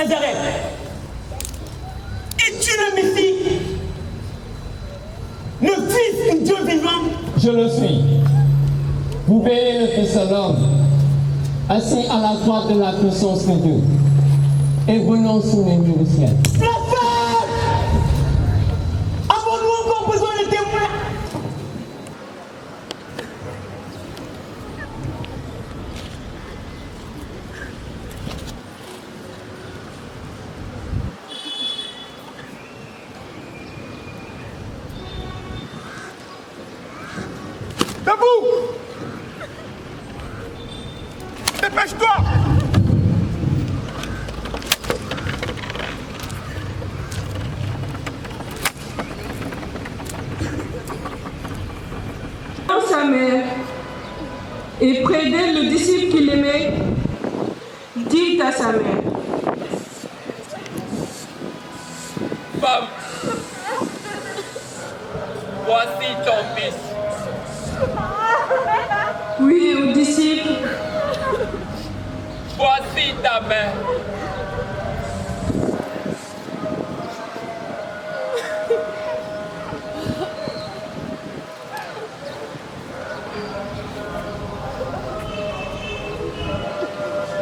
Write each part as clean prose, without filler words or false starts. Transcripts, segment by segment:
Nazareth. Es-tu le Messie, le Fils du Dieu vivant? Je le suis. Vous verrez le Fils de l'homme assis à la droite de la puissance de Dieu et venant sous les nuées du ciel. Blasphème! Avons-nous encore besoin de témoins? Debout! Dépêche-toi! Dans sa mère et près d'elle le disciple qu'il aimait dit à sa mère: Femme, voici ton fils. oui au disciple: Voici ta mère.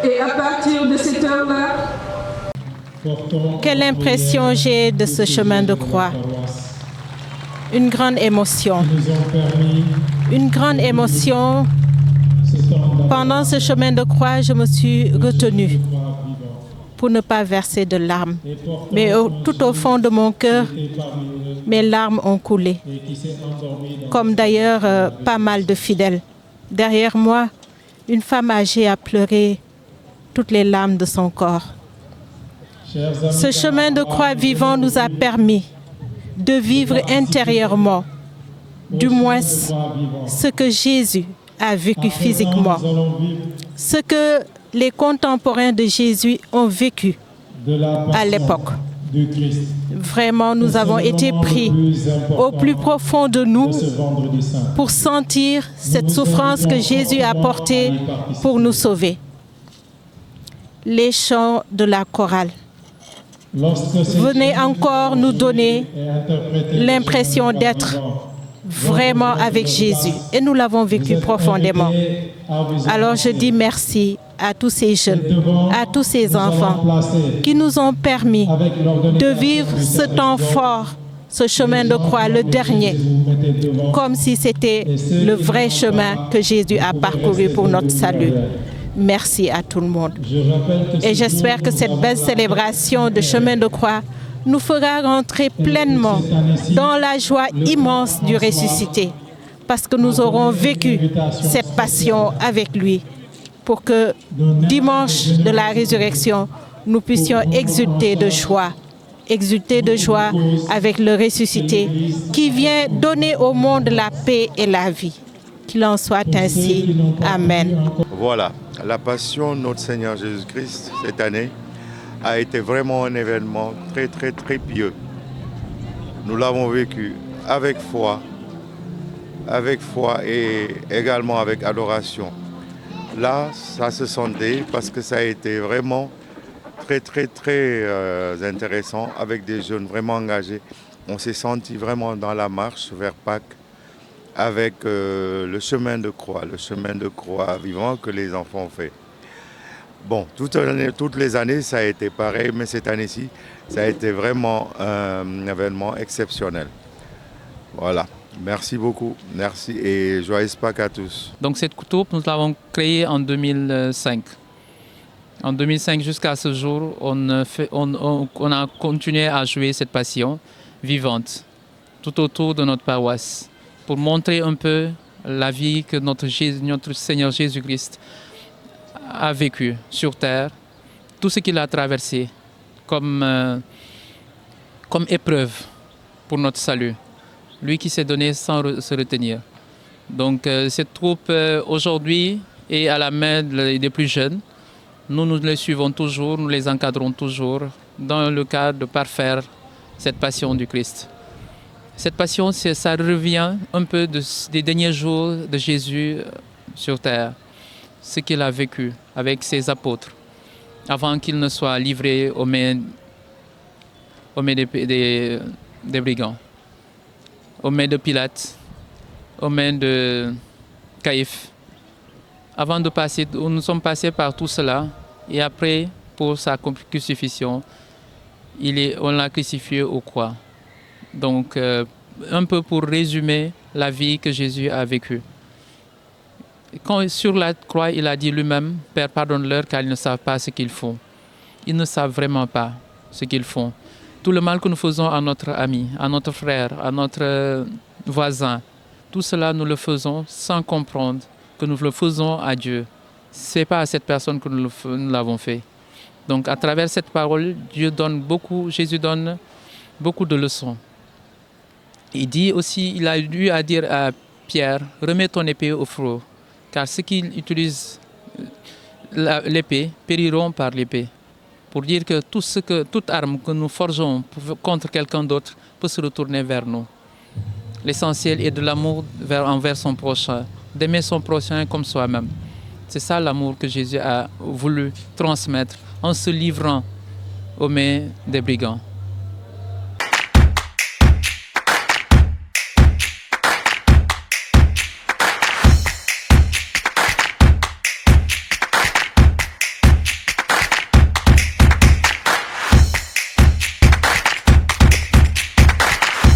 et à partir de cette heure-là, Quelle impression j'ai de ce chemin de croix. Une grande émotion. Une grande émotion. Pendant ce chemin de croix, je me suis retenue pour ne pas verser de larmes. Mais tout au fond de mon cœur, mes larmes ont coulé. Comme d'ailleurs pas mal de fidèles. Derrière moi, une femme âgée a pleuré toutes les larmes de son corps. Ce chemin de croix vivant nous a permis de vivre intérieurement, du moins ce que Jésus a vécu physiquement, ce que les contemporains de Jésus ont vécu à l'époque. Vraiment, nous avons été pris au plus profond de nous pour sentir cette souffrance que Jésus a portée pour nous sauver. Les chants de la chorale venaient encore nous donner l'impression d'être vraiment avec Jésus. Et nous l'avons vécu profondément. Alors je dis merci à tous ces jeunes, à tous ces enfants qui nous ont permis de vivre ce temps fort, ce chemin de croix, le dernier, comme si c'était le vrai chemin que Jésus a parcouru pour notre salut. Merci à tout le monde. Et j'espère que cette belle célébration de chemin de croix nous fera rentrer pleinement dans la joie immense du ressuscité, parce que nous aurons vécu cette passion avec lui, pour que dimanche de la résurrection, nous puissions exulter de joie avec le ressuscité qui vient donner au monde la paix et la vie. Qu'il en soit ainsi. Amen. Voilà, la passion de notre Seigneur Jésus-Christ cette année a été vraiment un événement très pieux. Nous l'avons vécu avec foi et également avec adoration. Là, ça se sentait parce que ça a été vraiment très intéressant avec des jeunes vraiment engagés. On s'est senti vraiment dans la marche vers Pâques avec le chemin de croix vivant que les enfants ont fait. Bon, toutes les années, ça a été pareil, mais cette année-ci, ça a été vraiment un événement exceptionnel. Voilà, merci beaucoup, merci et joyeux Pâques à tous. Donc cette troupe, nous l'avons créée en 2005. En 2005 jusqu'à ce jour, on a continué à jouer cette passion vivante tout autour de notre paroisse pour montrer un peu la vie que notre Seigneur Jésus-Christ a vécu sur terre, tout ce qu'il a traversé comme épreuve pour notre salut. Lui qui s'est donné sans se retenir. Donc cette troupe aujourd'hui est à la main des plus jeunes. Nous les suivons toujours, nous les encadrons toujours dans le cadre de parfaire cette passion du Christ. Cette passion, ça revient un peu des derniers jours de Jésus sur terre, ce qu'il a vécu avec ses apôtres, avant qu'il ne soit livré aux mains des brigands, aux mains de Pilate, aux mains de Caïphe. Avant de passer, nous sommes passés par tout cela, et après, pour sa crucifixion, on l'a crucifié au croix. Donc, un peu pour résumer la vie que Jésus a vécue. Quand sur la croix, il a dit lui-même, « Père, pardonne-leur car ils ne savent pas ce qu'ils font. » Ils ne savent vraiment pas ce qu'ils font. Tout le mal que nous faisons à notre ami, à notre frère, à notre voisin, tout cela, nous le faisons sans comprendre que nous le faisons à Dieu. Ce n'est pas à cette personne que nous l'avons fait. Donc, à travers cette parole, Jésus donne beaucoup de leçons. Il dit aussi, il a eu à dire à Pierre, « Remets ton épée au fourreau, car ceux qui utilisent l'épée périront par l'épée. » Pour dire que toute arme que nous forgeons contre quelqu'un d'autre peut se retourner vers nous. L'essentiel est de l'amour envers son prochain, d'aimer son prochain comme soi-même. C'est ça l'amour que Jésus a voulu transmettre en se livrant aux mains des brigands.